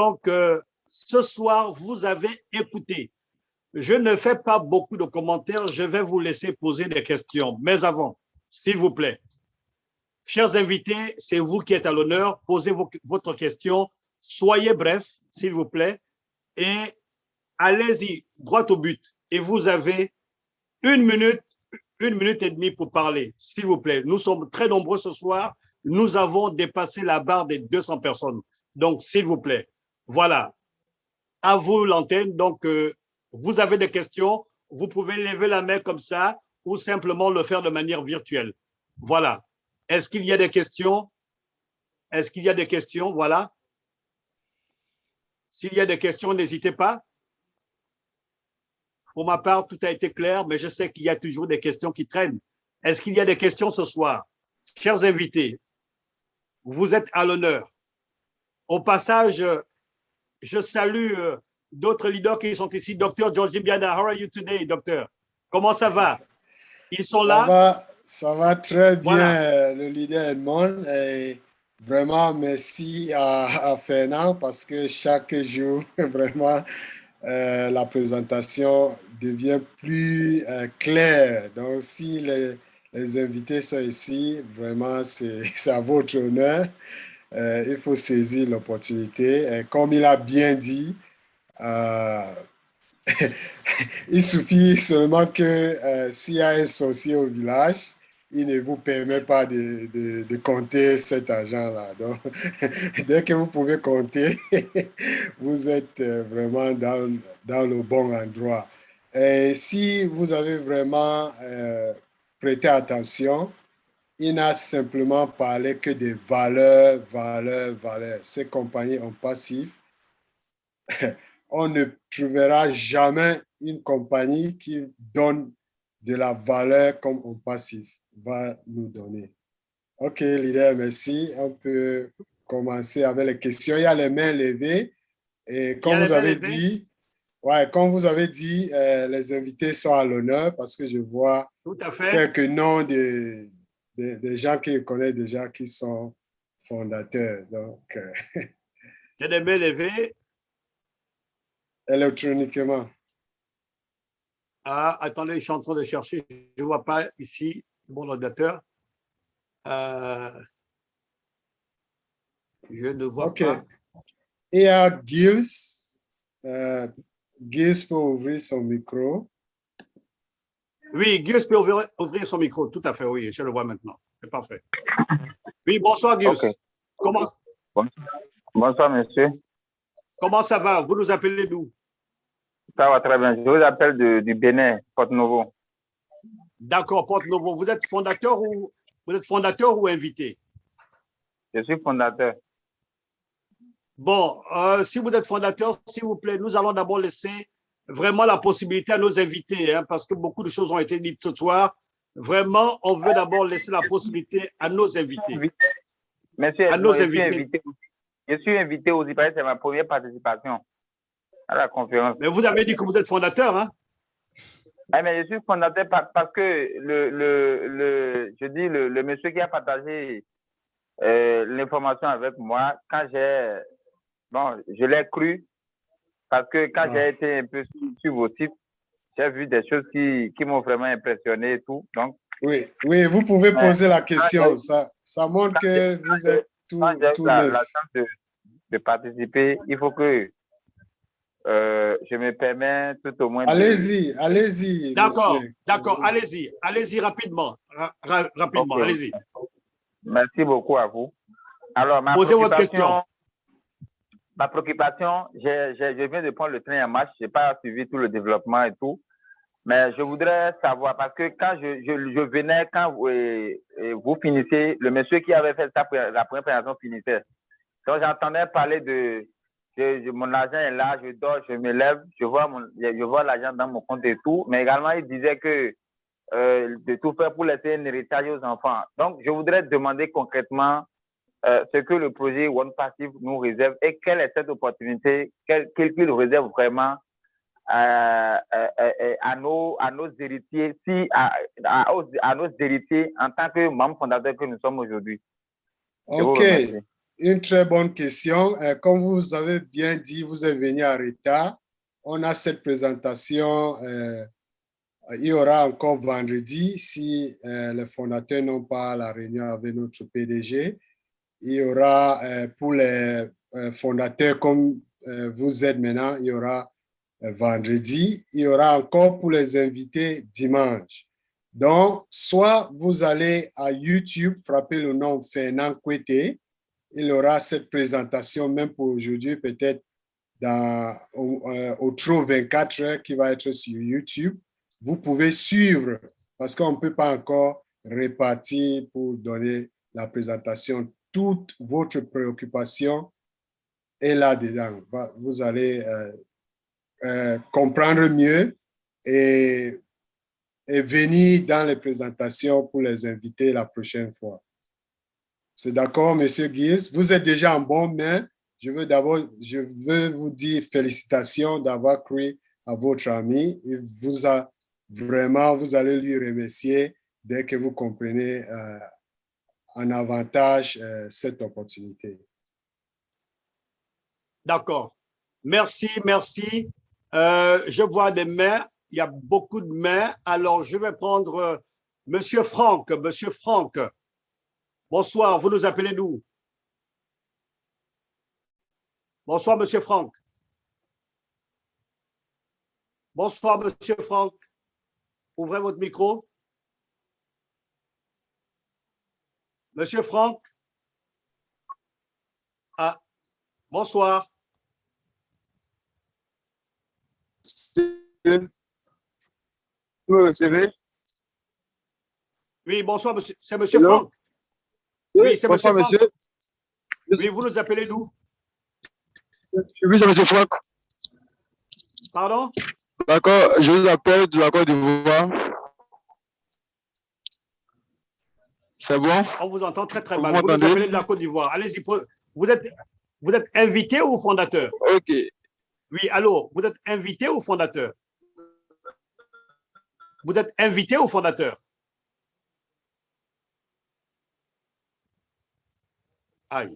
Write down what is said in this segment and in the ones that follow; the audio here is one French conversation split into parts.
Donc, ce soir, vous avez écouté. Je ne fais pas beaucoup de commentaires. Je vais vous laisser poser des questions. Mais avant, s'il vous plaît, chers invités, c'est vous qui êtes à l'honneur. Posez votre question. Soyez bref, s'il vous plaît. Et allez-y, droit au but. Et vous avez 1 minute et demie pour parler, s'il vous plaît. Nous sommes très nombreux ce soir. Nous avons dépassé la barre des 200 personnes. Donc, s'il vous plaît, voilà. À vous l'antenne. Donc, vous avez des questions, vous pouvez lever la main comme ça ou simplement le faire de manière virtuelle. Voilà. Est-ce qu'il y a des questions? Est-ce qu'il y a des questions? Voilà. S'il y a des questions, n'hésitez pas. Pour ma part, tout a été clair, mais je sais qu'il y a toujours des questions qui traînent. Est-ce qu'il y a des questions ce soir? Chers invités, vous êtes à l'honneur. Au passage, je salue d'autres leaders qui sont ici. Docteur George Biana, how are you today, docteur? Comment ça va? Ils sont là? Ça va très bien, voilà. Le leader Edmond. Et vraiment, merci à Fernand parce que chaque jour, vraiment, la présentation devient plus claire. Donc, si les invités sont ici, vraiment, c'est à votre honneur. Il faut saisir l'opportunité. Comme il a bien dit, il suffit seulement que s'il y a un sorcier au village, il ne vous permet pas de compter cet argent-là. Donc, dès que vous pouvez compter, vous êtes vraiment dans le bon endroit. Et si vous avez vraiment prêté attention, il n'a simplement parlé que des valeurs, valeurs, valeurs. Ces compagnies en passif, on ne trouvera jamais une compagnie qui donne de la valeur comme en passif va nous donner. OK, leader, merci. On peut commencer avec les questions. Il y a les mains levées. Et comme vous avez dit, comme vous avez dit, les invités sont à l'honneur parce que je vois quelques noms des gens que je connais déjà qui sont fondateurs. Donc, il y a des mains levées. Électroniquement. Ah, attendez, je suis en train de chercher. Je ne vois pas ici mon ordinateur. Je ne vois pas. Et à Gilles, Gilles peut ouvrir son micro. Oui, Gilles peut ouvrir son micro. Tout à fait, oui, je le vois maintenant. C'est parfait. Oui, bonsoir Gilles. Okay. Comment... Bonsoir, monsieur. Comment ça va? Vous nous appelez d'où? Ça va très bien. Je vous appelle du Bénin, Porte-Novo. D'accord, Porte-Novo. Vous êtes fondateur ou invité? Je suis fondateur. Bon, si vous êtes fondateur, s'il vous plaît, nous allons d'abord laisser vraiment la possibilité à nos invités, hein, parce que beaucoup de choses ont été dites ce soir. Vraiment, on veut d'abord laisser la possibilité à nos invités. Monsieur, à nos invités. Je suis invité aussi parce que c'est ma première participation à la conférence. Mais vous avez dit que vous êtes fondateur, hein? Mais je suis fondateur parce que le monsieur qui a partagé l'information avec moi, quand je l'ai cru, parce que quand j'ai été un peu sur vos sites, j'ai vu des choses qui m'ont vraiment impressionné et tout. Donc, oui, vous pouvez poser la question. Ça montre que vous êtes tout neuf. La chance de participer, il faut que je me permets tout au moins allez-y. D'accord, allez-y rapidement. Rapidement, okay. Allez-y. Merci beaucoup à vous. Alors, posez votre question. Ma préoccupation, je viens de prendre le train en marche, je n'ai pas suivi tout le développement et tout, mais je voudrais savoir, parce que quand je venais, quand vous finissez, le monsieur qui avait fait la première présentation finissait. Donc, j'entendais parler de mon argent est là, je dors, je me lève, je vois l'argent dans mon compte et tout, mais également, il disait que de tout faire pour laisser un héritage aux enfants. Donc, je voudrais demander concrètement ce que le projet One Passive nous réserve et quelle est cette opportunité qu'il réserve vraiment à nos héritiers, à nos héritiers en tant que membres fondateurs que nous sommes aujourd'hui. OK. Une très bonne question. Comme vous avez bien dit, vous êtes venu en retard. On a cette présentation, il y aura encore vendredi si les fondateurs n'ont pas la réunion avec notre PDG. Il y aura pour les fondateurs comme vous êtes maintenant, il y aura vendredi. Il y aura encore pour les invités dimanche. Donc, soit vous allez à YouTube, frapper le nom Fernand Kouete, il aura cette présentation même pour aujourd'hui, peut-être au Tro 24 heures qui va être sur YouTube. Vous pouvez suivre parce qu'on ne peut pas encore répartir pour donner la présentation. Toute votre préoccupation est là-dedans. Vous allez comprendre mieux et venir dans les présentations pour les inviter la prochaine fois. C'est d'accord, M. Gies? Vous êtes déjà en bonne main. Je veux vous dire félicitations d'avoir cru à votre ami. Vous allez lui remercier dès que vous comprenez en avantage cette opportunité. D'accord. Merci, merci. Je vois des mains. Il y a beaucoup de mains. Alors, je vais prendre Monsieur Franck. Monsieur Franck, bonsoir. Vous nous appelez d'où? Bonsoir, Monsieur Franck. Bonsoir, Monsieur Franck. Ouvrez votre micro. Monsieur Franck. Ah, bonsoir. Oui, bonsoir, monsieur. C'est Monsieur Hello. Franck. Oui, c'est Monsieur Bonsoir, Franck. monsieur. Oui, vous nous appelez d'où? Oui, c'est monsieur Franck. Pardon? D'accord, je vous appelle de la Côte d'Ivoire. C'est bon? On vous entend très, très Vous mal. Vous nous m'entendez? appelez de la Côte d'Ivoire. Allez-y. Vous êtes invité ou fondateur? Ok. Oui, allô, vous êtes invité ou fondateur? Vous êtes invité ou fondateur? Aïe.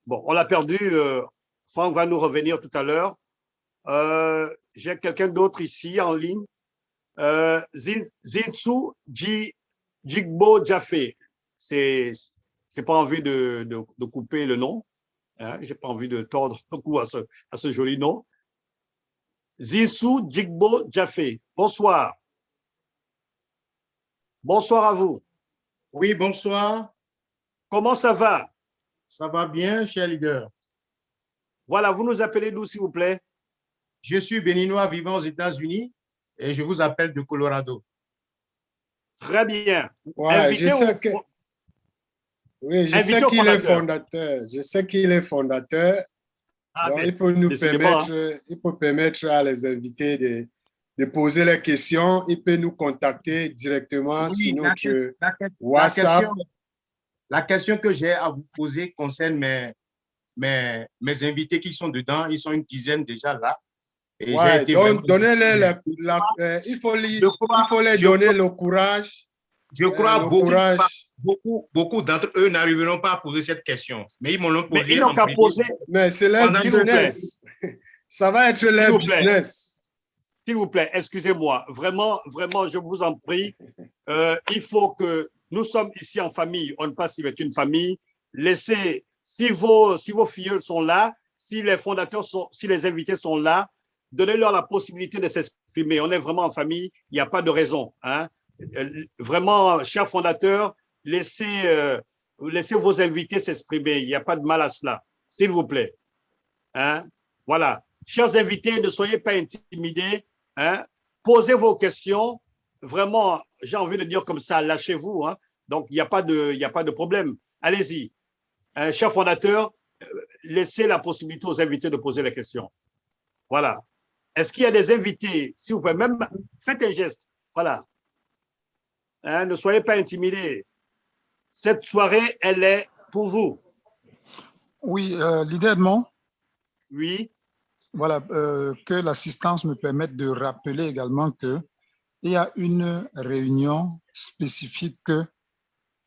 Bon, on l'a perdu. Franck va nous revenir tout à l'heure. J'ai quelqu'un d'autre ici en ligne. Zinsu Jigbo Jaffe. C'est pas envie de couper le nom. Hein, j'ai pas envie de tordre le cou à ce joli nom. Zinsu Jigbo Jaffe. Bonsoir. Bonsoir à vous. Oui, bonsoir. Comment ça va? Ça va bien, cher leader. Voilà, vous nous appelez d'où, s'il vous plaît? Je suis béninois vivant aux États-Unis et je vous appelle de Colorado. Très bien. Ouais, Invité je sais ou... que... Oui, je Invité sais au qu'il est fondateur. fondateur. Je sais qu'il est fondateur. Ah, Donc, mais il peut nous décidément, hein. permettre, il peut permettre à les invités de poser les questions. Il peut nous contacter directement sur notre WhatsApp. La question que j'ai à vous poser concerne mes invités qui sont dedans. Ils sont une dizaine déjà là. Et Ouais, donc donnez-les il faut les donner le courage. Je crois le beaucoup, courage. beaucoup d'entre eux n'arriveront pas à poser cette question. Mais ils m'ont Mais posé. ils n'ont qu'à poser. Mais c'est leur Pendant business. Ça va être leur business. S'il vous plaît, excusez-moi. Vraiment, vraiment, je vous en prie. Il faut que nous sommes ici en famille. On ne passe si c'est une famille. Laissez, si vos filleuls sont là, si les fondateurs sont, si les invités sont là, donnez-leur la possibilité de s'exprimer. On est vraiment en famille. Il n'y a pas de raison. Hein. Vraiment, chers fondateurs, laissez vos invités s'exprimer. Il n'y a pas de mal à cela. S'il vous plaît. Hein? Voilà. Chers invités, ne soyez pas intimidés. Hein? Posez vos questions. Vraiment, j'ai envie de dire comme ça, lâchez-vous. Hein? Donc, il n'y a pas de problème. Allez-y. Chers fondateurs, laissez la possibilité aux invités de poser les questions. Voilà. Est-ce qu'il y a des invités? S'il vous plaît, même faites un geste. Voilà. Hein? Ne soyez pas intimidés. Cette soirée, elle est pour vous. Oui, leader Edmond. Oui. Voilà, que l'assistance me permette de rappeler également qu'il y a une réunion spécifique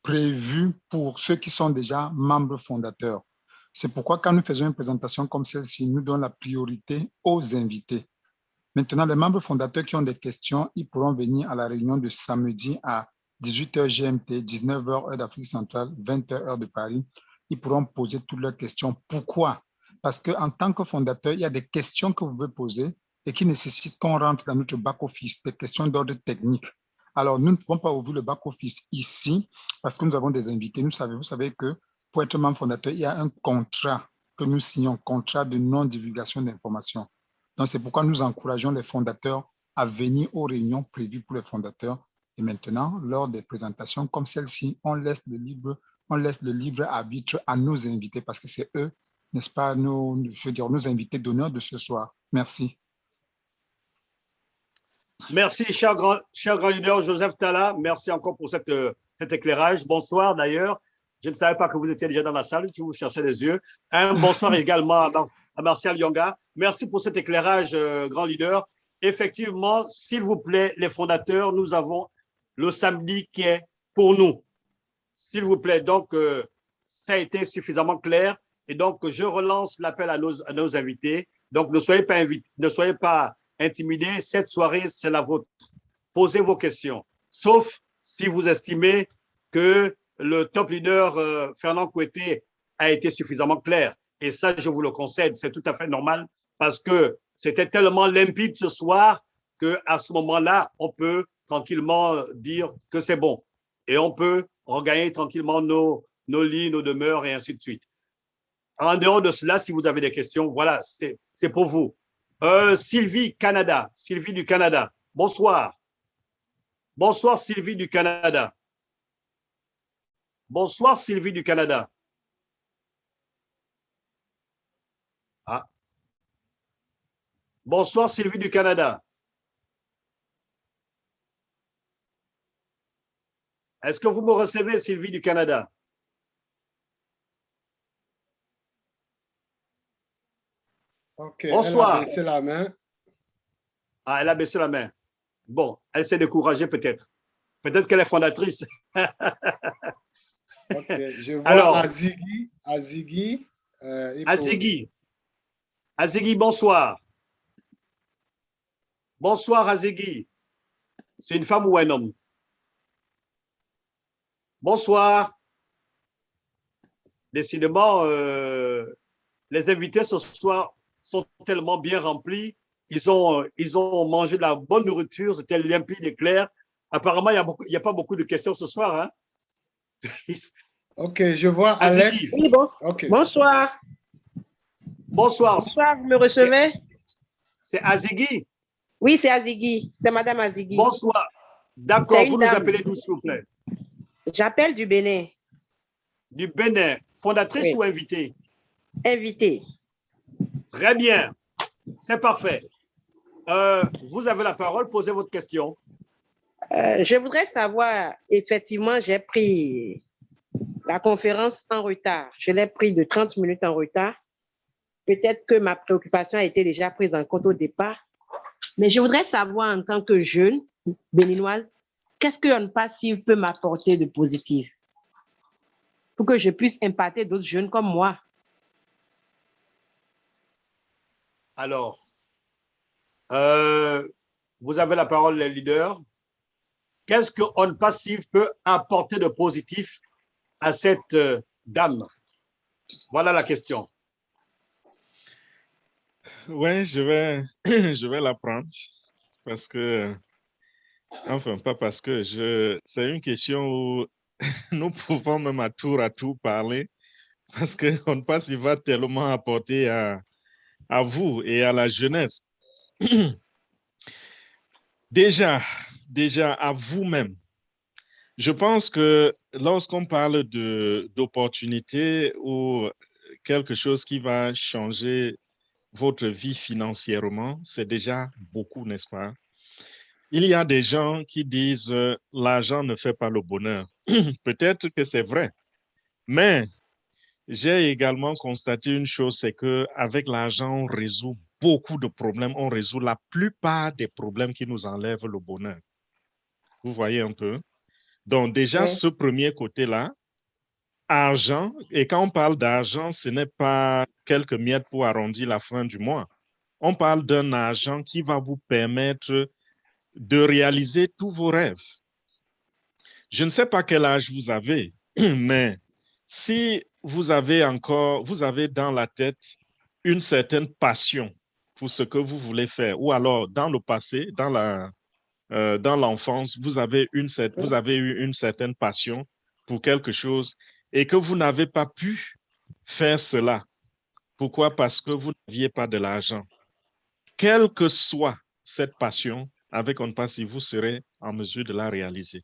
prévu pour ceux qui sont déjà membres fondateurs. C'est pourquoi quand nous faisons une présentation comme celle-ci, nous donnons la priorité aux invités. Maintenant, les membres fondateurs qui ont des questions, ils pourront venir à la réunion de samedi à 18h GMT, 19h heure d'Afrique centrale, 20h heure de Paris. Ils pourront poser toutes leurs questions. Pourquoi? Parce qu'en tant que fondateur, il y a des questions que vous pouvez poser et qui nécessitent qu'on rentre dans notre back-office, des questions d'ordre technique. Alors, nous ne pouvons pas ouvrir le back-office ici parce que nous avons des invités. Vous savez que pour être membre fondateur, il y a un contrat que nous signons, contrat de non-divulgation d'informations. Donc, c'est pourquoi nous encourageons les fondateurs à venir aux réunions prévues pour les fondateurs. Et maintenant, lors des présentations comme celle-ci, on laisse le libre arbitre à nos invités parce que c'est eux, n'est-ce pas, nos invités d'honneur de ce soir. Merci. Merci, cher grand leader Joseph Talla. Merci encore pour cet éclairage. Bonsoir d'ailleurs. Je ne savais pas que vous étiez déjà dans la salle, que vous cherchez les yeux. Un bonsoir également à Martial Yonga. Merci pour cet éclairage, grand leader. Effectivement, s'il vous plaît, les fondateurs, nous avons le samedi qui est pour nous. S'il vous plaît, donc, ça a été suffisamment clair. Et donc, je relance l'appel à nos invités. Donc, ne soyez pas intimidés. Cette soirée, c'est la vôtre. Posez vos questions. Sauf si vous estimez que le top leader Fernand Kouété a été suffisamment clair. Et ça, je vous le concède, c'est tout à fait normal parce que c'était tellement limpide ce soir qu'à ce moment-là, on peut tranquillement dire que c'est bon. Et on peut regagner tranquillement nos lits, nos demeures et ainsi de suite. En dehors de cela, si vous avez des questions, voilà, c'est pour vous. Sylvie du Canada. Bonsoir. Bonsoir, Sylvie du Canada. Bonsoir, Sylvie du Canada. Ah. Bonsoir, Sylvie du Canada. Est-ce que vous me recevez, Sylvie du Canada? OK, Bonsoir. Elle a baissé la main. Ah, elle a baissé la main. Bon, elle s'est découragée peut-être. Peut-être qu'elle est fondatrice. OK, je vois Alors, Azigui. Azigui, bonsoir. Bonsoir, Azigui. C'est une femme ou un homme? Bonsoir. Décidément, les invités ce soir sont tellement bien remplis. Ils ont mangé de la bonne nourriture, c'était limpide et clair. Apparemment, il n'y a pas beaucoup de questions ce soir. Hein? OK, je vois Alex. Oui, bon. Okay. Bonsoir. Bonsoir. Bonsoir, vous me recevez? C'est Azigui? Oui, c'est Azigui. C'est Madame Azigui. Bonsoir. D'accord, vous nous appelez d'où, s'il vous plaît? J'appelle du Bénin. Du Bénin. Fondatrice ou invitée? Invitée. Très bien. C'est parfait. Vous avez la parole. Posez votre question. Je voudrais savoir, effectivement, j'ai pris la conférence en retard. Je l'ai pris de 30 minutes en retard. Peut-être que ma préoccupation a été déjà prise en compte au départ. Mais je voudrais savoir, en tant que jeune béninoise, qu'est-ce que ONPASSIV peut m'apporter de positif pour que je puisse impacter d'autres jeunes comme moi? Alors, vous avez la parole, les leaders. Qu'est-ce que ONPASSIV peut apporter de positif à cette dame? Voilà la question. Oui, je vais la prendre parce que, enfin, pas parce que c'est une question où nous pouvons même à tour parler parce qu'on passe, il va tellement apporter à vous et à la jeunesse. Déjà à vous-même. Je pense que lorsqu'on parle d'opportunité ou quelque chose qui va changer votre vie financièrement, c'est déjà beaucoup, n'est-ce pas? Il y a des gens qui disent l'argent ne fait pas le bonheur. Peut-être que c'est vrai, mais j'ai également constaté une chose, c'est qu'avec l'argent, on résout beaucoup de problèmes, on résout la plupart des problèmes qui nous enlèvent le bonheur. Vous voyez un peu? Donc déjà, Ouais. ce premier côté-là, argent, et quand on parle d'argent, ce n'est pas quelques miettes pour arrondir la fin du mois. On parle d'un argent qui va vous permettre de réaliser tous vos rêves. Je ne sais pas quel âge vous avez, mais si vous avez dans la tête une certaine passion pour ce que vous voulez faire, ou alors dans le passé, dans l'enfance, vous avez eu une certaine passion pour quelque chose et que vous n'avez pas pu faire cela. Pourquoi? Parce que vous n'aviez pas de l'argent. Quelle que soit cette passion, avec On Passe, vous serez en mesure de la réaliser.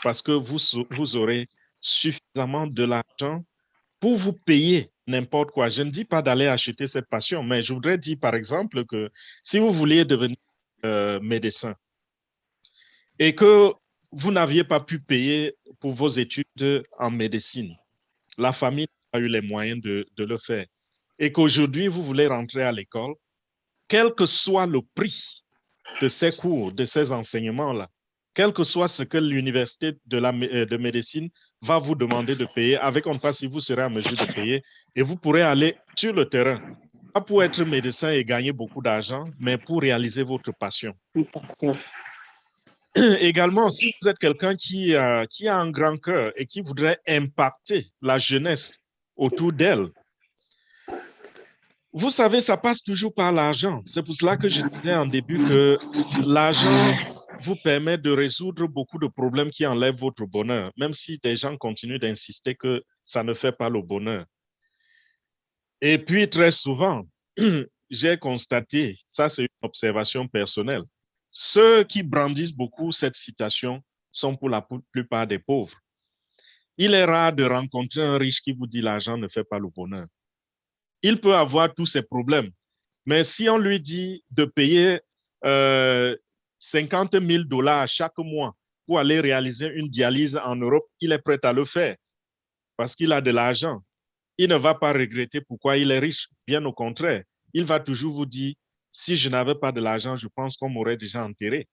Parce que vous aurez suffisamment de l'argent pour vous payer n'importe quoi. Je ne dis pas d'aller acheter cette passion, mais je voudrais dire, par exemple, que si vous vouliez devenir médecin et que vous n'aviez pas pu payer pour vos études en médecine, la famille n'a pas eu les moyens de le faire, et qu'aujourd'hui, vous voulez rentrer à l'école, quel que soit le prix de ces cours, de ces enseignements-là, quel que soit ce que l'université de médecine va vous demander de payer, avec On Passe, si vous serez en mesure de payer, et vous pourrez aller sur le terrain, pas pour être médecin et gagner beaucoup d'argent, mais pour réaliser votre passion. Une passion. Également, si vous êtes quelqu'un qui a un grand cœur et qui voudrait impacter la jeunesse autour d'elle, vous savez, ça passe toujours par l'argent. C'est pour cela que je disais en début que l'argent vous permet de résoudre beaucoup de problèmes qui enlèvent votre bonheur, même si des gens continuent d'insister que ça ne fait pas le bonheur. Et puis, très souvent, j'ai constaté, ça c'est une observation personnelle, ceux qui brandissent beaucoup cette citation sont pour la plupart des pauvres. Il est rare de rencontrer un riche qui vous dit l'argent ne fait pas le bonheur. Il peut avoir tous ses problèmes, mais si on lui dit de payer 50 000 $ chaque mois pour aller réaliser une dialyse en Europe, il est prêt à le faire parce qu'il a de l'argent. Il ne va pas regretter pourquoi il est riche. Bien au contraire, il va toujours vous dire, si je n'avais pas de l'argent, je pense qu'on m'aurait déjà enterré.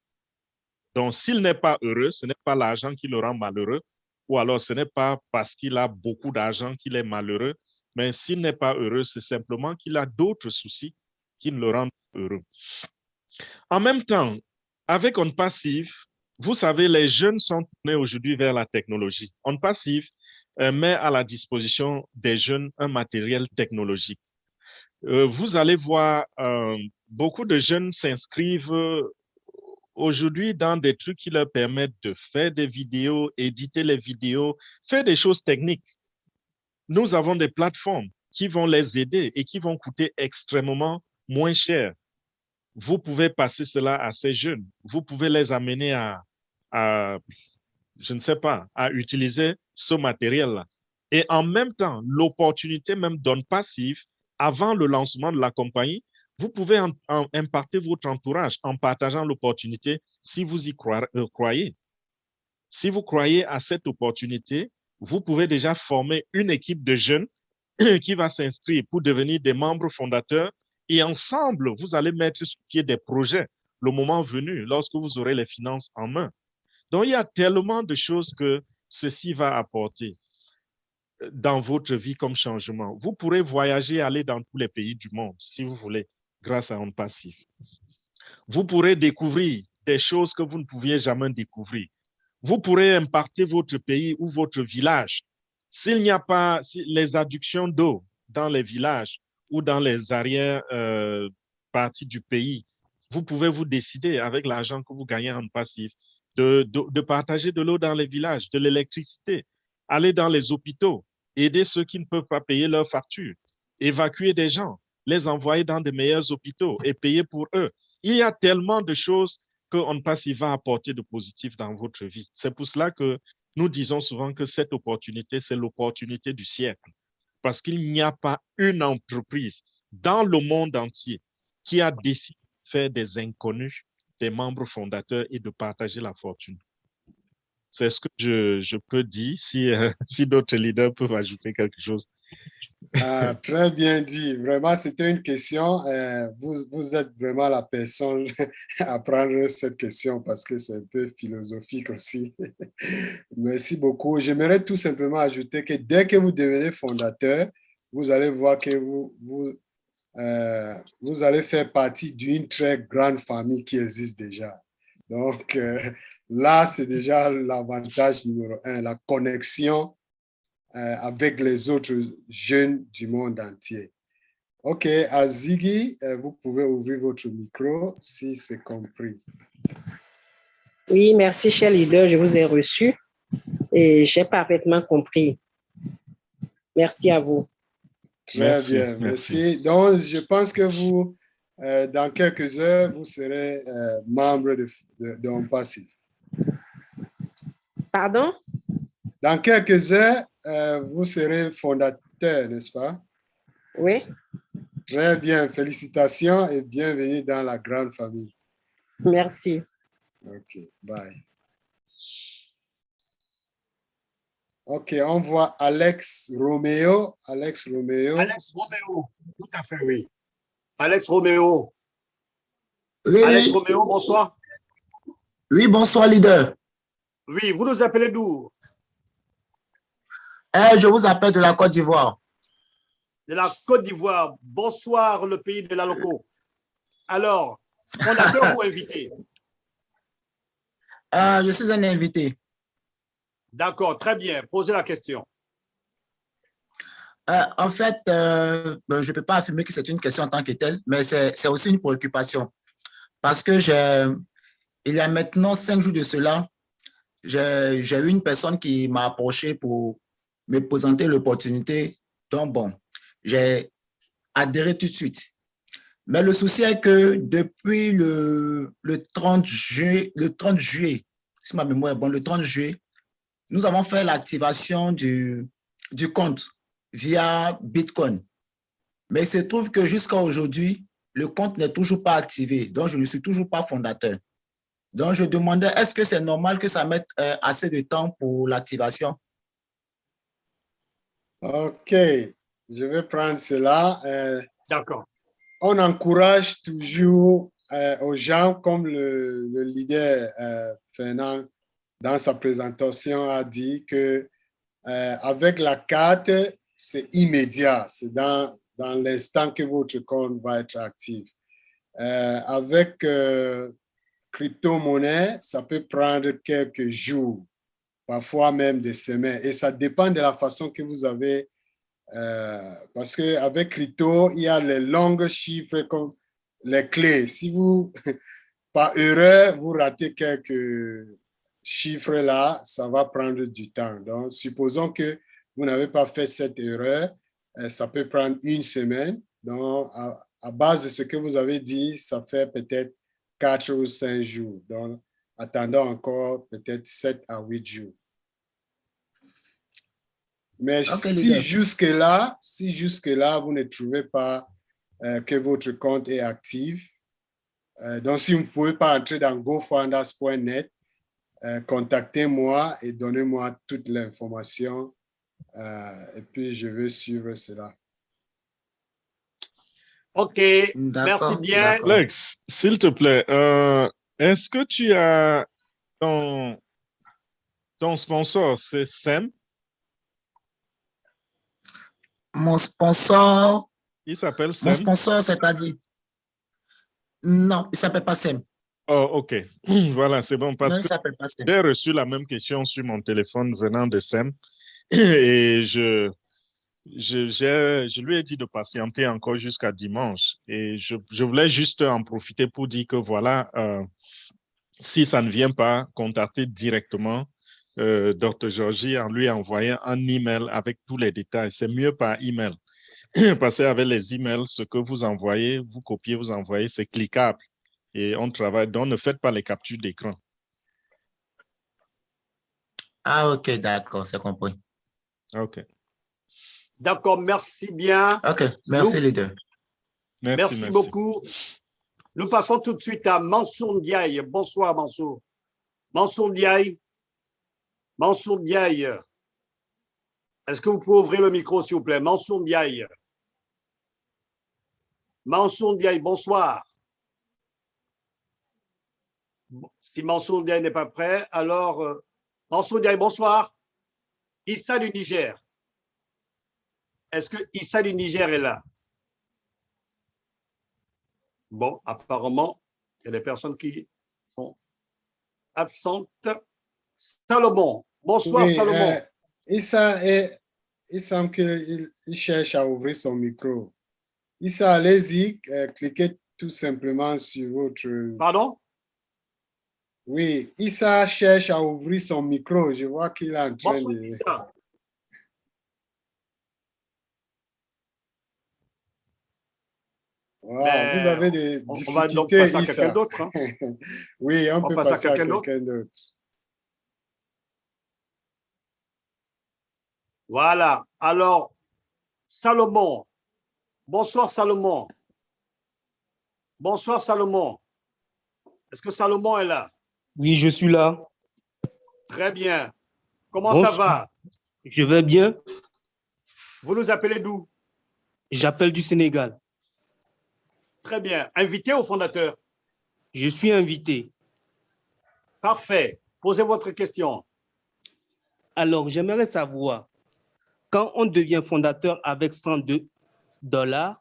Donc, s'il n'est pas heureux, ce n'est pas l'argent qui le rend malheureux, ou alors ce n'est pas parce qu'il a beaucoup d'argent qu'il est malheureux, mais s'il n'est pas heureux, c'est simplement qu'il a d'autres soucis qui ne le rendent heureux. En même temps, avec On Passive, vous savez, les jeunes sont tournés aujourd'hui vers la technologie. On Passive met à la disposition des jeunes un matériel technologique. Vous allez voir, beaucoup de jeunes s'inscrivent aujourd'hui dans des trucs qui leur permettent de faire des vidéos, éditer les vidéos, faire des choses techniques. Nous avons des plateformes qui vont les aider et qui vont coûter extrêmement moins cher. Vous pouvez passer cela à ces jeunes. Vous pouvez les amener à je ne sais pas, à utiliser ce matériel-là. Et en même temps, l'opportunité même d'On Passive, avant le lancement de la compagnie, vous pouvez impacter votre entourage en partageant l'opportunité si vous y croyez. Si vous croyez à cette opportunité, vous pouvez déjà former une équipe de jeunes qui va s'inscrire pour devenir des membres fondateurs et ensemble, vous allez mettre sur pied des projets le moment venu, lorsque vous aurez les finances en main. Donc, il y a tellement de choses que ceci va apporter dans votre vie comme changement. Vous pourrez voyager, aller dans tous les pays du monde, si vous voulez, grâce à On Passive. Vous pourrez découvrir des choses que vous ne pouviez jamais découvrir. Vous pourrez impacter votre pays ou votre village. S'il n'y a pas les adductions d'eau dans les villages ou dans les arrière-parties du pays, vous pouvez vous décider, avec l'argent que vous gagnez en passif, de partager de l'eau dans les villages, de l'électricité, aller dans les hôpitaux, aider ceux qui ne peuvent pas payer leurs factures, évacuer des gens, les envoyer dans de meilleurs hôpitaux et payer pour eux. Il y a tellement de choses qu'on Passive va apporter de positif dans votre vie. C'est pour cela que nous disons souvent que cette opportunité, c'est l'opportunité du siècle. Parce qu'il n'y a pas une entreprise dans le monde entier qui a décidé de faire des inconnus des membres fondateurs et de partager la fortune. C'est ce que je peux dire. Si d'autres leaders peuvent ajouter quelque chose. Ah, très bien dit. Vraiment, c'était une question. Vous êtes vraiment la personne à prendre cette question parce que c'est un peu philosophique aussi. Merci beaucoup. J'aimerais tout simplement ajouter que dès que vous devenez fondateur, vous allez voir que vous allez faire partie d'une très grande famille qui existe déjà. Donc, là, c'est déjà l'avantage numéro un, la connexion avec les autres jeunes du monde entier. OK, Azigi, vous pouvez ouvrir votre micro si c'est compris. Oui, merci, cher leader, je vous ai reçu et j'ai parfaitement compris. Merci à vous. Très bien, merci. Donc, je pense que vous, dans quelques heures, vous serez membre de ONPASSIF. Pardon? Dans quelques heures, vous serez fondateur, n'est-ce pas? Oui. Très bien, félicitations et bienvenue dans la grande famille. Merci. OK, bye. OK, on voit Alex Roméo. Alex Roméo, tout à fait, oui. Alex Roméo. Oui, Alex Roméo, bonsoir. Oui, bonsoir, leader. Oui, vous nous appelez d'où? Je vous appelle de la Côte d'Ivoire. De la Côte d'Ivoire. Bonsoir, le pays de la loco. Alors, fondateur ou invité? Je suis un invité. D'accord, très bien. Posez la question. En fait, je ne peux pas affirmer que c'est une question en tant que telle, mais c'est aussi une préoccupation. Parce que il y a maintenant 5 jours de cela, j'ai eu une personne qui m'a approché pour me présenter l'opportunité. Donc, bon, j'ai adhéré tout de suite. Mais le souci est que depuis le 30 juillet, si ma mémoire est bonne, le 30 juillet, nous avons fait l'activation du compte via Bitcoin. Mais il se trouve que jusqu'à aujourd'hui, le compte n'est toujours pas activé. Donc, je ne suis toujours pas fondateur. Donc, je demandais, est-ce que c'est normal que ça mette assez de temps pour l'activation? OK, je vais prendre cela. D'accord. On encourage toujours aux gens, comme le leader Fernand, dans sa présentation, a dit que avec la carte, c'est immédiat. C'est dans l'instant que votre compte va être actif. Avec crypto-monnaie, ça peut prendre quelques jours, parfois même des semaines. Et ça dépend de la façon que vous avez. Parce qu'avec crypto, il y a les longs chiffres comme les clés. Si vous, par erreur, vous ratez quelques chiffres là, ça va prendre du temps. Donc, supposons que vous n'avez pas fait cette erreur, ça peut prendre une semaine. Donc, à base de ce que vous avez dit, ça fait peut-être 4 ou 5 jours. Donc, attendons encore peut-être 7 à 8 jours. Mais si jusque-là, vous ne trouvez pas que votre compte est actif, donc si vous ne pouvez pas entrer dans gofounders.net, contactez-moi et donnez-moi toute l'information et puis je vais suivre cela. OK, merci bien. Alex, s'il te plaît, est-ce que tu as ton sponsor, c'est Sam? Mon sponsor. Il s'appelle Sam? Mon sponsor, c'est-à-dire. Non, il ne s'appelle pas Sam. Oh, OK. Voilà, c'est bon. Parce que j'ai reçu la même question sur mon téléphone venant de Sam. Et je lui ai dit de patienter encore jusqu'à dimanche. Et je voulais juste en profiter pour dire que voilà, si ça ne vient pas, contacter directement Dr. Georgie en lui envoyant un email avec tous les détails. C'est mieux par email. Parce qu'avec les emails, ce que vous envoyez, vous copiez, vous envoyez, c'est cliquable. Et on travaille. Donc, ne faites pas les captures d'écran. Ah, OK, d'accord, c'est compris. OK. D'accord, merci bien. OK, merci les deux. Merci beaucoup. Nous passons tout de suite à Mansour Ndiaye. Bonsoir, Mansour. Mansour Ndiaye. Mansour Ndiaye. Est-ce que vous pouvez ouvrir le micro, s'il vous plaît? Mansour Ndiaye. Mansour Ndiaye, bonsoir. Si Mansour Ndiaye n'est pas prêt, alors Mansour Ndiaye, bonsoir. Issa du Niger. Est-ce que Issa du Niger est là? Bon, apparemment, il y a des personnes qui sont absentes. Salomon, bonsoir Oui, Salomon. Issa, il semble qu'il cherche à ouvrir son micro. Issa, allez-y, cliquez tout simplement sur votre... Pardon? Oui, Issa cherche à ouvrir son micro. Je vois qu'il est en train Bonsoir, de... Issa. Wow, Ben, vous avez des on va donc difficultés, passer à quelqu'un Issa. d'autre. Hein. Oui, on On peut passe à passer à quelqu'un d'autre. quelqu'un d'autre. Voilà. Alors, Salomon. Bonsoir, Salomon. Bonsoir, Salomon. Est-ce que Salomon est là? Oui, je suis là. Très bien. Comment ça va? Je vais bien. Vous nous appelez d'où? J'appelle du Sénégal. Très bien. Invité au fondateur? Je suis invité. Parfait. Posez votre question. Alors, j'aimerais savoir, quand on devient fondateur avec 102 $,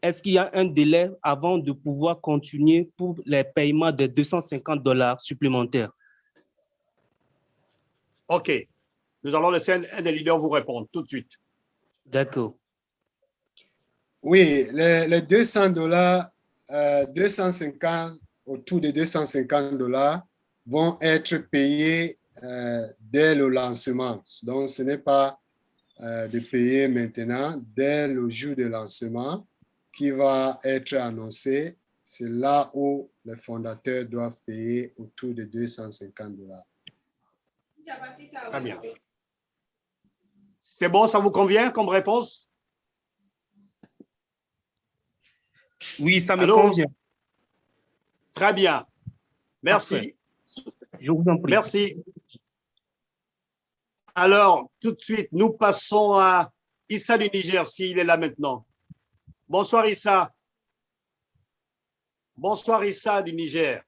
est-ce qu'il y a un délai avant de pouvoir continuer pour les paiements de 250 $ supplémentaires? OK. Nous allons laisser un des leaders vous répondre tout de suite. D'accord. Oui, les 200 $, 250, autour de 250 $ vont être payés dès le lancement. Donc, ce n'est pas de payer maintenant, dès le jour de lancement qui va être annoncé. C'est là où les fondateurs doivent payer autour de 250 $. Très bien. C'est bon, ça vous convient comme réponse? Oui, ça me Allô? convient. Très bien. Merci. Parfait. Je vous en prie. Merci. Alors, tout de suite, nous passons à Issa du Niger, s'il est là maintenant. Bonsoir Issa. Bonsoir Issa du Niger.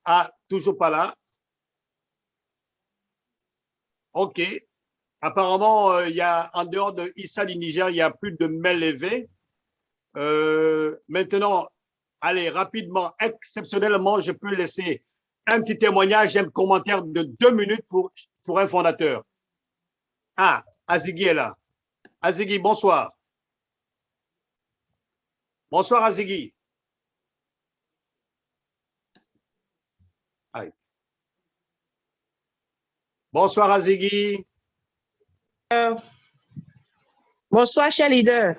Ah, toujours pas là. OK. Apparemment, il y a, en dehors de Issa du Niger, il n'y a plus de mail levé. Maintenant, allez, rapidement, exceptionnellement, je peux laisser un petit témoignage, un commentaire de 2 minutes pour un fondateur. Ah, Azigui est là. Azigui, bonsoir. Bonsoir, Azigui. Aïe. Bonsoir, Azigui. Bonsoir, cher leader.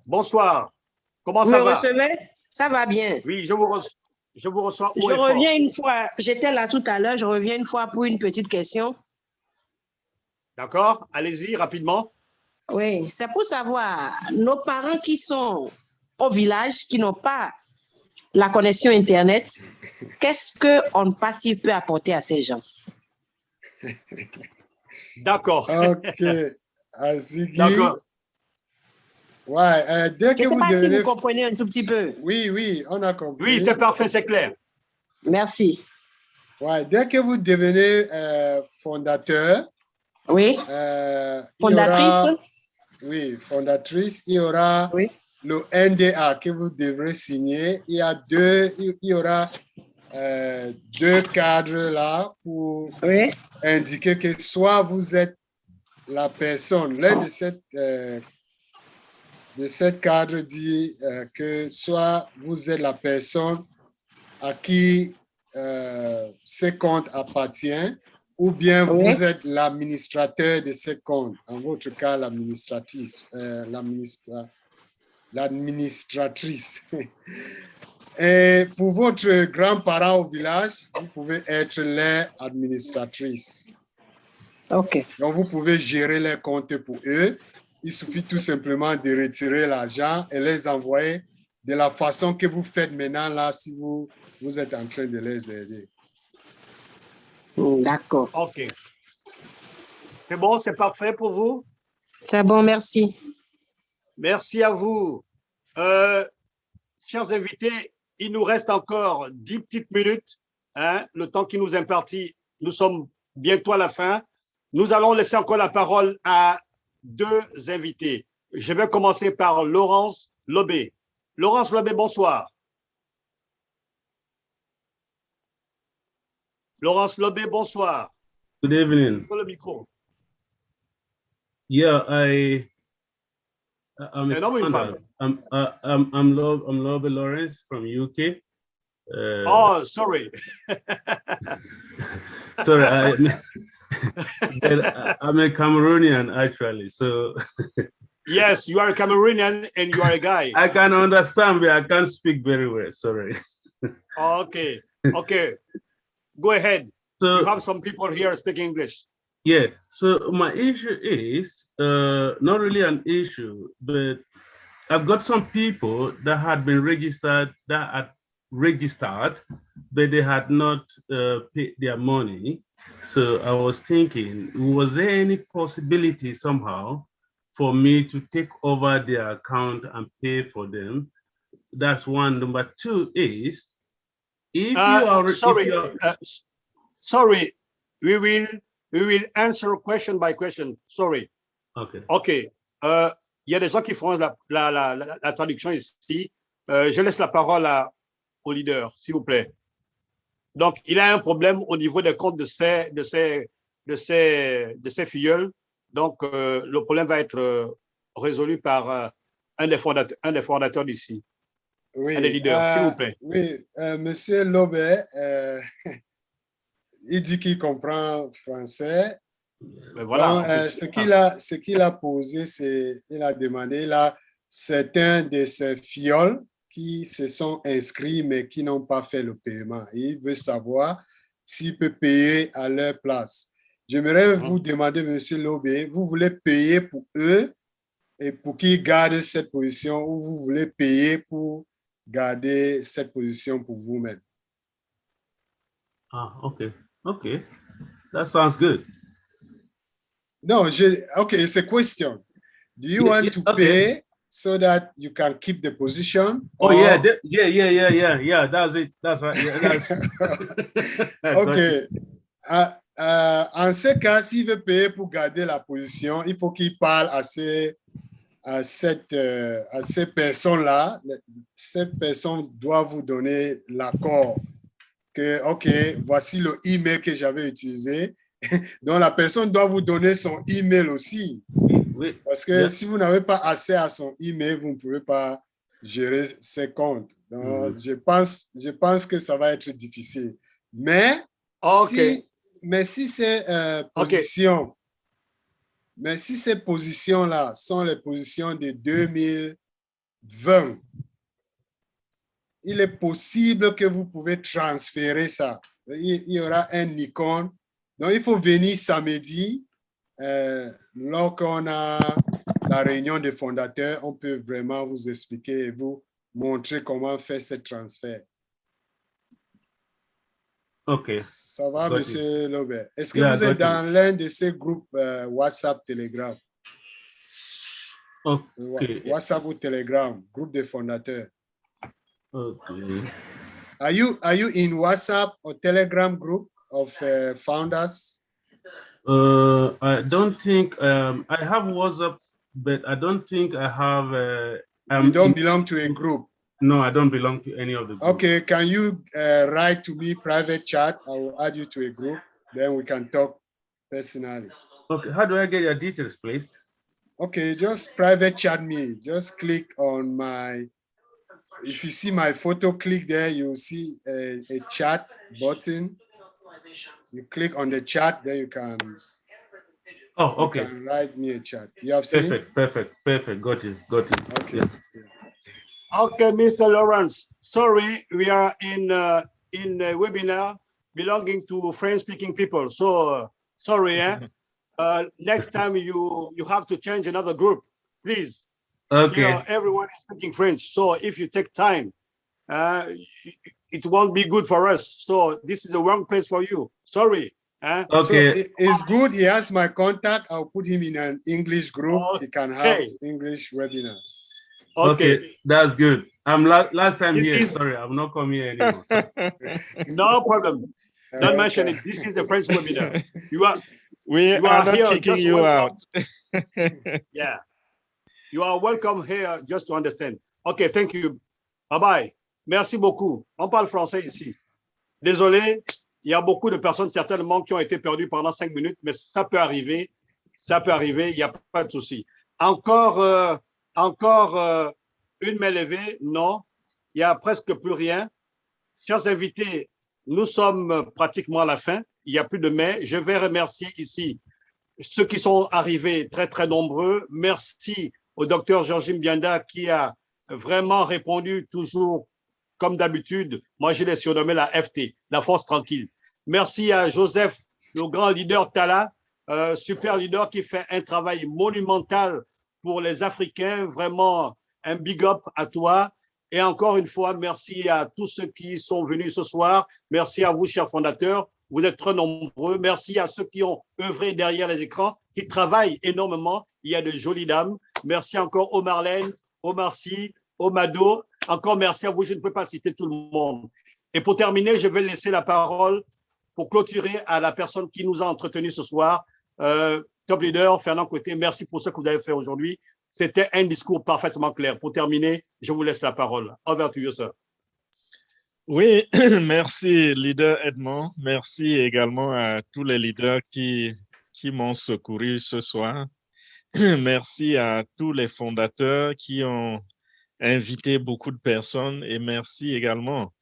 Bonsoir. Comment Vous ça me va? recevez? Ça va bien. Oui, je vous reçois. Je reviens une fois. J'étais là tout à l'heure. Je reviens une fois pour une petite question. D'accord? Allez-y, rapidement. Oui, c'est pour savoir, nos parents qui sont au village, qui n'ont pas la connexion Internet, qu'est-ce qu'on peut apporter à ces gens? D'accord. OK. Azigui. D'accord. Ouais, dès que Je ne sais vous pas devenez... si vous comprenez un tout petit peu. Oui, oui, on a compris. Oui, c'est parfait, c'est clair. Merci. Ouais, dès que vous devenez fondateur, oui. Fondatrice, il y aura le NDA que vous devrez signer. Il y aura 2 cadres là pour indiquer que soit vous êtes la personne, l'un de cette cadre dit que soit vous êtes la personne à qui ce compte appartient, ou bien vous êtes l'administrateur de ce compte, en votre cas l'administratrice. Et pour votre grand-parent au village, vous pouvez être leur administratrice. OK. Donc, vous pouvez gérer les comptes pour eux. Il suffit tout simplement de retirer l'argent et les envoyer de la façon que vous faites maintenant là si vous êtes en train de les aider. D'accord. OK. C'est bon, c'est parfait pour vous? C'est bon, merci. Merci à vous. Chers invités, il nous reste encore 10 petites minutes, hein, le temps qui nous est imparti. Nous sommes bientôt à la fin. Nous allons laisser encore la parole à 2 invités. Je vais commencer par Laurence Lobé. Laurence Lobé, bonsoir. Laurence Lobé, bonsoir. Good evening. Sur le micro. Yeah, I'm C'est un homme ou une femme? I'm Lobé Lawrence from UK. Oh, sorry. Sorry, I'm a Cameroonian actually. So Yes, you are a Cameroonian and you are a guy. I can understand, but I can't speak very well. Sorry. Okay, okay. Go ahead. So you have some people here speaking English. yeah. So my issue is not really an issue, but I've got some people that had been registered, but they had not paid their money. So I was thinking, was there any possibility somehow for me to take over their account and pay for them? That's one. Number two is, if you are sorry, we will answer question by question. Sorry. Okay. Ok. Il y a des gens qui font la traduction ici. Je laisse la parole au leader, s'il vous plaît. Donc, il a un problème au niveau des comptes de ses filleuls. Donc, le problème va être résolu par un des fondateurs d'ici. Oui, un des leaders, s'il vous plaît. Oui, Monsieur Lobé, il dit qu'il comprend français. Mais voilà, donc, ce qu'il a posé, c'est, il a demandé, là, c'est un de ses fioles qui se sont inscrits mais qui n'ont pas fait le paiement. Il veut savoir s'il peut payer à leur place. J'aimerais vous demander, Monsieur Lobé, vous voulez payer pour eux et pour qu'ils gardent cette position, ou vous voulez payer pour garder cette position pour vous-même? Ah, okay. Okay. That sounds good. No, okay, it's a question. Do you want to pay so that you can keep the position? Oh, yeah, that's it. That's right. Yeah, that's... OK. En ce cas, s'il veut payer pour garder la position, il faut qu'il parle à ces personnes-là. Ces personnes doivent vous donner l'accord que, OK, voici le email que j'avais utilisé. Donc, la personne doit vous donner son email aussi. Oui. Parce que si vous n'avez pas accès à son email, vous ne pouvez pas gérer ses comptes. Donc, je pense que ça va être difficile. Mais, si ces positions, mais si ces positions-là sont les positions de 2020, il est possible que vous pouvez transférer ça. Il y aura un icône. Donc, il faut venir samedi. Lorsqu'on a la réunion des fondateurs, on peut vraiment vous expliquer et vous montrer comment faire ce transfert. OK. Ça va, Monsieur Lobé? Est-ce que vous êtes dans l'un de ces groupes WhatsApp, Telegram? Okay. WhatsApp ou Telegram, groupe des fondateurs. Okay. Are you in WhatsApp or Telegram group of founders? I don't think I have WhatsApp, but I don't think I have. You don't belong to a group. No, I don't belong to any of the groups. Okay, can you write to me private chat? I will add you to a group. Then we can talk personally. Okay, how do I get your details, please? Okay, just private chat me. Just click on my. If you see my photo, click there. You'll see a chat button. You click on the chat, then you can. Oh, okay. You can write me a chat. You have seen? Perfect. Got it. Okay. Yeah. Okay, Mr. Lawrence. Sorry, we are in a webinar belonging to French-speaking people. So sorry, next time you have to change another group, please. Okay. You know, everyone is speaking French, so if you take time, it won't be good for us. So this is the wrong place for you. Sorry. Hein? So Okay. it's good. He has my contact. I'll put him in an English group. He can have English webinars. Okay, that's good. I'm last time This here. is- Sorry, I'm not coming here anymore. So. No problem. Don't mention it. This is the French webinar. You are We are not kicking just you welcome. out. Yeah. You are welcome here just to understand. Okay, thank you. Bye-bye. Merci beaucoup. On parle français ici. Désolé, il y a beaucoup de personnes certainement qui ont été perdues pendant 5 minutes, mais ça peut arriver. Ça peut arriver, il n'y a pas de souci. Encore une main levée? Non. Il n'y a presque plus rien. Chers invités, nous sommes pratiquement à la fin. Il n'y a plus de mains. Je vais remercier ici ceux qui sont arrivés très, très nombreux. Merci au docteur Georges Mbianda qui a vraiment répondu toujours comme d'habitude. Moi, je l'ai surnommé la FT, la force tranquille. Merci à Joseph, le grand leader Tala, super leader qui fait un travail monumental pour les Africains. Vraiment, un big up à toi. Et encore une fois, merci à tous ceux qui sont venus ce soir. Merci à vous, chers fondateurs. Vous êtes très nombreux. Merci à ceux qui ont œuvré derrière les écrans, qui travaillent énormément. Il y a de jolies dames. Merci encore au Marlène, au Marcy, au Mado. Encore merci à vous. Je ne peux pas citer tout le monde. Et pour terminer, je vais laisser la parole pour clôturer à la personne qui nous a entretenus ce soir. Top leader, Fernand Côté, merci pour ce que vous avez fait aujourd'hui. C'était un discours parfaitement clair. Pour terminer, je vous laisse la parole. Over to you, sir. Oui, merci, leader Edmond. Merci également à tous les leaders qui m'ont secouru ce soir. Merci à tous les fondateurs qui ont invité beaucoup de personnes et merci également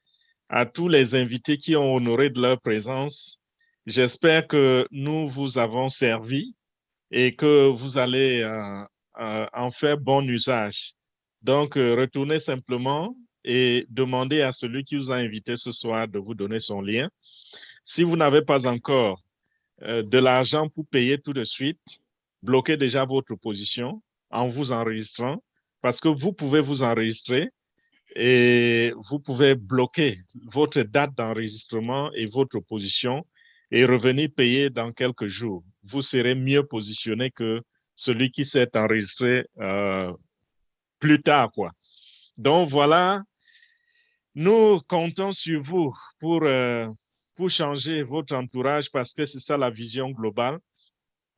à tous les invités qui ont honoré de leur présence. J'espère que nous vous avons servi et que vous allez en faire bon usage. Donc, retournez simplement et demandez à celui qui vous a invité ce soir de vous donner son lien. Si vous n'avez pas encore de l'argent pour payer tout de suite, bloquez déjà votre position en vous enregistrant parce que vous pouvez vous enregistrer et vous pouvez bloquer votre date d'enregistrement et votre position et revenir payer dans quelques jours. Vous serez mieux positionné que celui qui s'est enregistré plus tard, quoi. Donc, voilà, nous comptons sur vous pour changer votre entourage parce que c'est ça la vision globale,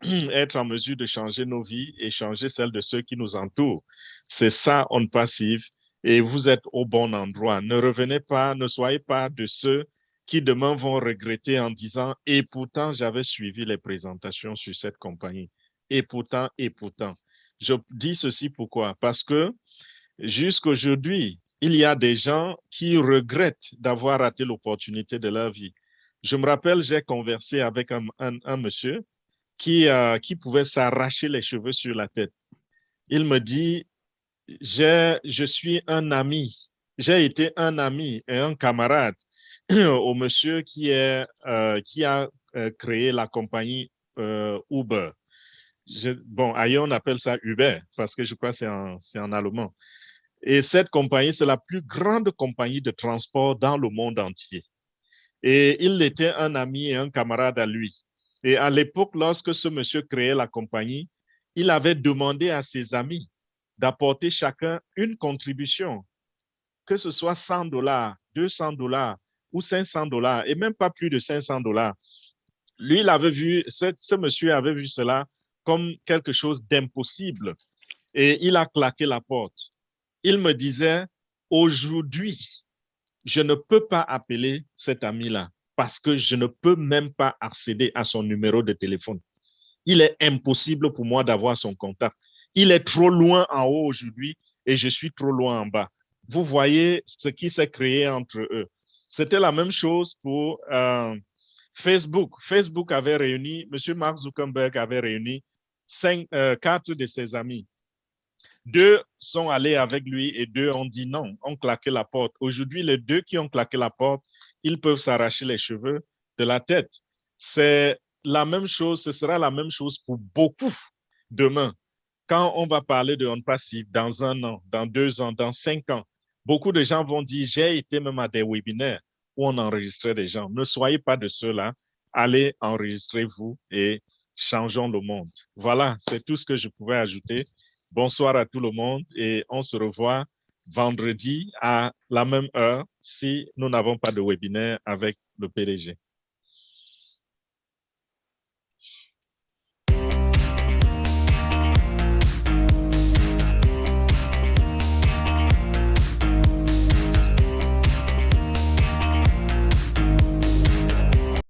être en mesure de changer nos vies et changer celle de ceux qui nous entourent. C'est ça, On Passive, et vous êtes au bon endroit. Ne revenez pas, ne soyez pas de ceux qui demain vont regretter en disant « et pourtant, j'avais suivi les présentations sur cette compagnie. Et pourtant, et pourtant. » Je dis ceci pourquoi? Parce que jusqu'aujourd'hui, il y a des gens qui regrettent d'avoir raté l'opportunité de leur vie. Je me rappelle, j'ai conversé avec un monsieur qui pouvait s'arracher les cheveux sur la tête. Il me dit, je suis un ami, j'ai été un ami et un camarade au monsieur qui a créé la compagnie Uber. Bon, ailleurs on appelle ça Uber parce que je crois que c'est en allemand. Et cette compagnie, c'est la plus grande compagnie de transport dans le monde entier. Et il était un ami et un camarade à lui. Et à l'époque, lorsque ce monsieur créait la compagnie, il avait demandé à ses amis d'apporter chacun une contribution, que ce soit $100, $200 ou $500, et même pas plus de $500. Lui, il avait vu, ce monsieur avait vu cela comme quelque chose d'impossible. Et il a claqué la porte. Il me disait, aujourd'hui, je ne peux pas appeler cet ami-là parce que je ne peux même pas accéder à son numéro de téléphone. Il est impossible pour moi d'avoir son contact. Il est trop loin en haut aujourd'hui et je suis trop loin en bas. Vous voyez ce qui s'est créé entre eux. C'était la même chose pour Facebook. Facebook avait réuni, M. Mark Zuckerberg avait réuni 4 de ses amis. 2 sont allés avec lui et 2 ont dit non, ont claqué la porte. Aujourd'hui, les 2 qui ont claqué la porte, ils peuvent s'arracher les cheveux de la tête. C'est la même chose, ce sera la même chose pour beaucoup demain. Quand on va parler de On Passive dans 1 an, dans 2 ans, dans 5 ans, beaucoup de gens vont dire, j'ai été même à des webinaires où on enregistrait des gens. Ne soyez pas de ceux-là. allez, enregistrez-vous et changeons le monde. Voilà, c'est tout ce que je pouvais ajouter. Bonsoir à tout le monde et on se revoit vendredi à la même heure si nous n'avons pas de webinaire avec le PDG.